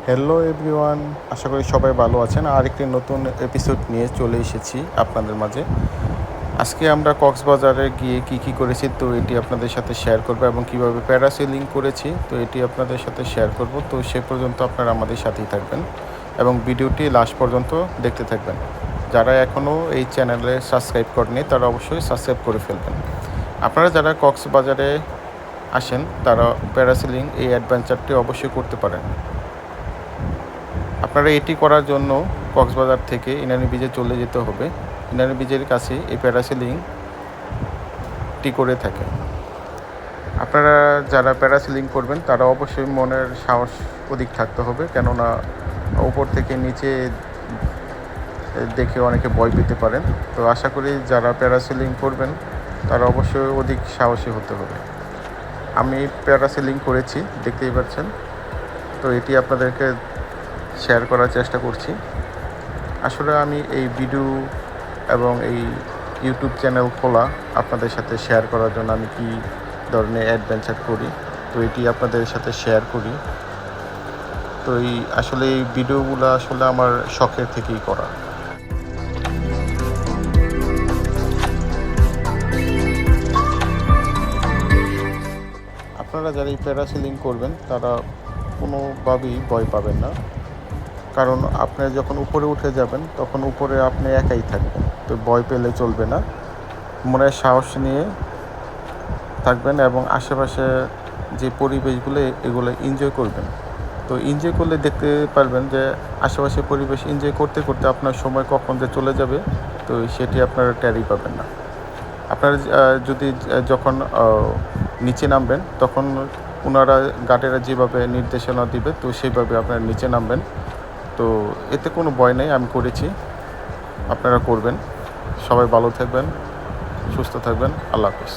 Hello everyone, আশা করি সবাই ভালো আছেন। আরেকটি নতুন এপিসোড নিয়ে চলে এসেছি আপনাদের মাঝে। আজকে আমরা কক্সবাজারে গিয়ে কি করেছি তো এটি আপনাদের সাথে শেয়ার করব, এবং কিভাবে প্যারাসেলিং করেছি তো এটি আপনাদের সাথে শেয়ার করব। তো সে পর্যন্ত আপনারা আমাদের সাথেই থাকবেন এবং ভিডিওটি লাস্ট পর্যন্ত দেখতে থাকবেন। যারা এখনও এই চ্যানেলে সাবস্ক্রাইব করেনি তারা অবশ্যই সাবস্ক্রাইব করে ফেলবেন। আপনারা যারা কক্সবাজারে আসেন তারা প্যারাসেলিং এই অ্যাডভেঞ্চারটি অবশ্যই করতে পারেন। আপনারা এটি করার জন্য কক্সবাজার থেকে ইনানি বিচে চলে যেতে হবে। ইনানি বিচের কাছে এই প্যারাসেলিংটি করে থাকে। আপনারা যারা প্যারাসেলিং করবেন তারা অবশ্যই মনের সাহস অধিক থাকতে হবে, কেননা উপর থেকে নিচে দেখে অনেকে ভয় পেতে পারেন। তো আশা করি যারা প্যারাসেলিং করবেন তারা অবশ্যই অধিক সাহসী হতে হবে। আমি প্যারাসেলিং করেছি, দেখতেই পাচ্ছেন। তো এটি আপনাদেরকে শেয়ার করার চেষ্টা করছি। আসলে আমি এই ভিডিও এবং এই ইউটিউব চ্যানেল খোলা আপনাদের সাথে শেয়ার করার জন্য আমি কী ধরনের অ্যাডভেঞ্চার করি তো এটি আপনাদের সাথে শেয়ার করি। তো আসলে এই ভিডিওগুলো আসলে আমার শখের থেকেই করা। আপনারা যারা এই প্যারাসেলিং করবেন তারা কোনোভাবেই ভয় পাবেন না, কারণ আপনি যখন উপরে উঠে যাবেন তখন উপরে আপনি একাই থাকবেন। তো ভয় পেলে চলবে না, মনের সাহস নিয়ে থাকবেন এবং আশেপাশে যে পরিবেশগুলো এগুলো এনজয় করবেন। তো এনজয় করলে দেখতে পারবেন যে আশেপাশে পরিবেশ এনজয় করতে করতে আপনার সময় কখন যে চলে যাবে তো সেটি আপনারা টেরই পাবেন না। আপনারা যদি যখন নিচে নামবেন তখন ওনারা গার্ডেরা যেভাবে নির্দেশনা দিবে তো সেইভাবে আপনারা নিচে নামবেন। তো এতে কোনো ভয় নেই, আমি করেছি, আপনারা করবেন। সবাই ভালো থাকবেন, সুস্থ থাকবেন। আল্লাহ হাফিজ।